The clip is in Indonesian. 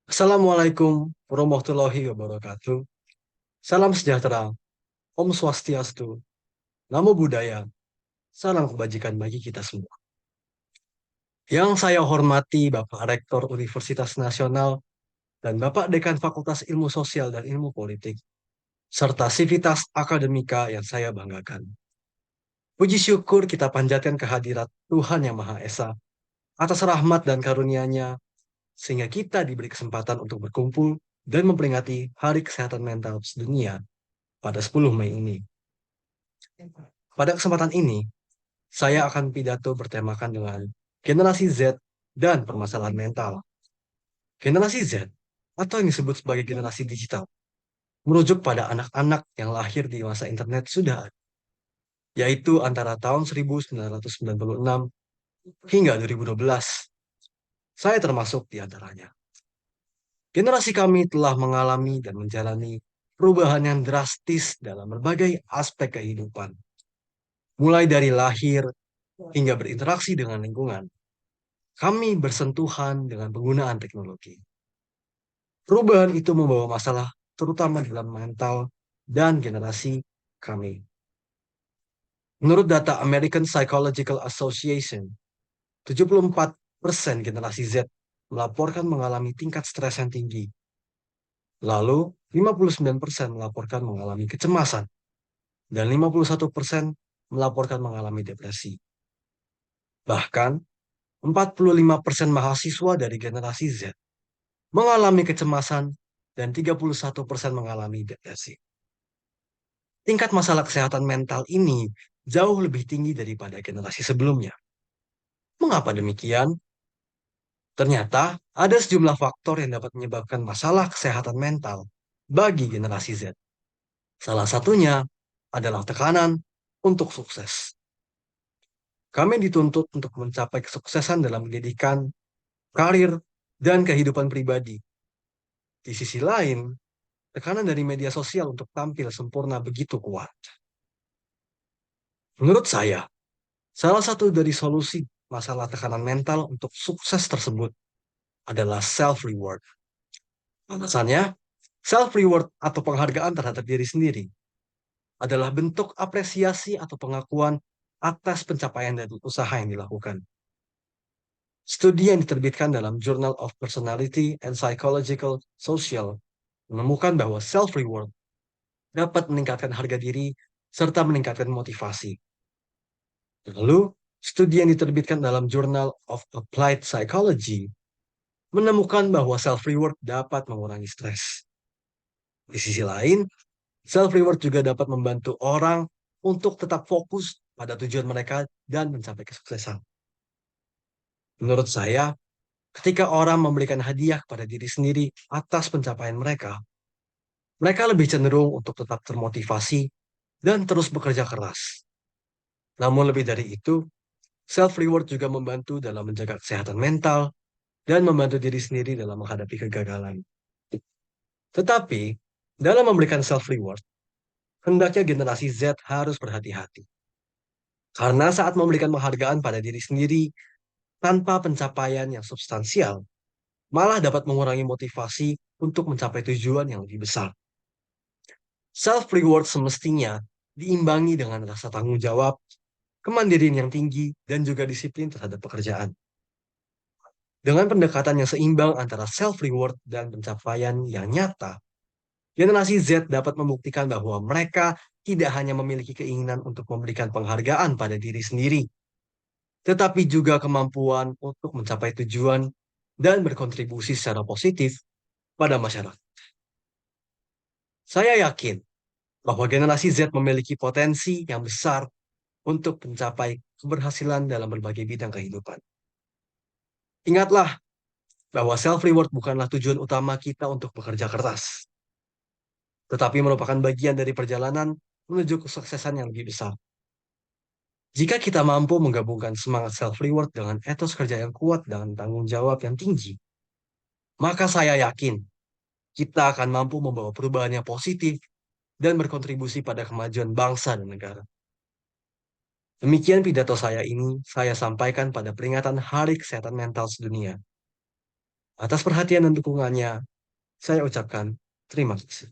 Assalamualaikum warahmatullahi wabarakatuh. Salam sejahtera, Om Swastiastu, Namo Buddhaya, salam kebajikan bagi kita semua. Yang saya hormati Bapak Rektor Universitas Nasional dan Bapak Dekan Fakultas Ilmu Sosial dan Ilmu Politik, serta sivitas akademika yang saya banggakan. Puji syukur kita panjatkan kehadirat Tuhan Yang Maha Esa atas rahmat dan karunia-Nya sehingga kita diberi kesempatan untuk berkumpul dan memperingati Hari Kesehatan Mental Sedunia pada 10 Mei ini. Pada kesempatan ini, saya akan pidato bertemakan dengan generasi Z dan permasalahan mental. Generasi Z, atau yang disebut sebagai generasi digital, merujuk pada anak-anak yang lahir di masa internet sudah ada, yaitu antara tahun 1996 hingga 2012. Saya termasuk di antaranya. Generasi kami telah mengalami dan menjalani perubahan yang drastis dalam berbagai aspek kehidupan, mulai dari lahir hingga berinteraksi dengan lingkungan. Kami bersentuhan dengan penggunaan teknologi. Perubahan itu membawa masalah terutama dalam mental dan generasi kami. Menurut data American Psychological Association, 74% generasi Z melaporkan mengalami tingkat stres yang tinggi. Lalu, 59% melaporkan mengalami kecemasan dan 51% melaporkan mengalami depresi. Bahkan, 45% mahasiswa dari generasi Z mengalami kecemasan dan 31% mengalami depresi. Tingkat masalah kesehatan mental ini jauh lebih tinggi daripada generasi sebelumnya. Mengapa demikian? Ternyata ada sejumlah faktor yang dapat menyebabkan masalah kesehatan mental bagi generasi Z. Salah satunya adalah tekanan untuk sukses. Kami dituntut untuk mencapai kesuksesan dalam pendidikan, karir, dan kehidupan pribadi. Di sisi lain, tekanan dari media sosial untuk tampil sempurna begitu kuat. Menurut saya, salah satu dari solusi masalah tekanan mental untuk sukses tersebut adalah self-reward. Alasannya, self-reward atau penghargaan terhadap diri sendiri adalah bentuk apresiasi atau pengakuan atas pencapaian dan usaha yang dilakukan. Studi yang diterbitkan dalam Journal of Personality and Psychological Social menemukan bahwa self-reward dapat meningkatkan harga diri serta meningkatkan motivasi. Lalu, studi yang diterbitkan dalam Journal of Applied Psychology menemukan bahwa self-reward dapat mengurangi stres. Di sisi lain, self-reward juga dapat membantu orang untuk tetap fokus pada tujuan mereka dan mencapai kesuksesan. Menurut saya, ketika orang memberikan hadiah kepada diri sendiri atas pencapaian mereka, mereka lebih cenderung untuk tetap termotivasi dan terus bekerja keras. Namun lebih dari itu, self-reward juga membantu dalam menjaga kesehatan mental dan membantu diri sendiri dalam menghadapi kegagalan. Tetapi, dalam memberikan self-reward, hendaknya generasi Z harus berhati-hati. Karena saat memberikan penghargaan pada diri sendiri tanpa pencapaian yang substansial, malah dapat mengurangi motivasi untuk mencapai tujuan yang lebih besar. Self-reward semestinya diimbangi dengan rasa tanggung jawab, kemandirian yang tinggi, dan juga disiplin terhadap pekerjaan. Dengan pendekatan yang seimbang antara self-reward dan pencapaian yang nyata, generasi Z dapat membuktikan bahwa mereka tidak hanya memiliki keinginan untuk memberikan penghargaan pada diri sendiri, tetapi juga kemampuan untuk mencapai tujuan dan berkontribusi secara positif pada masyarakat. Saya yakin bahwa generasi Z memiliki potensi yang besar untuk mencapai keberhasilan dalam berbagai bidang kehidupan. Ingatlah bahwa self-reward bukanlah tujuan utama kita untuk bekerja keras, tetapi merupakan bagian dari perjalanan menuju kesuksesan yang lebih besar. Jika kita mampu menggabungkan semangat self-reward dengan etos kerja yang kuat dan tanggung jawab yang tinggi, maka saya yakin kita akan mampu membawa perubahan yang positif dan berkontribusi pada kemajuan bangsa dan negara. Demikian pidato saya ini saya sampaikan pada peringatan Hari Kesehatan Mental Sedunia. Atas perhatian dan dukungannya, saya ucapkan terima kasih.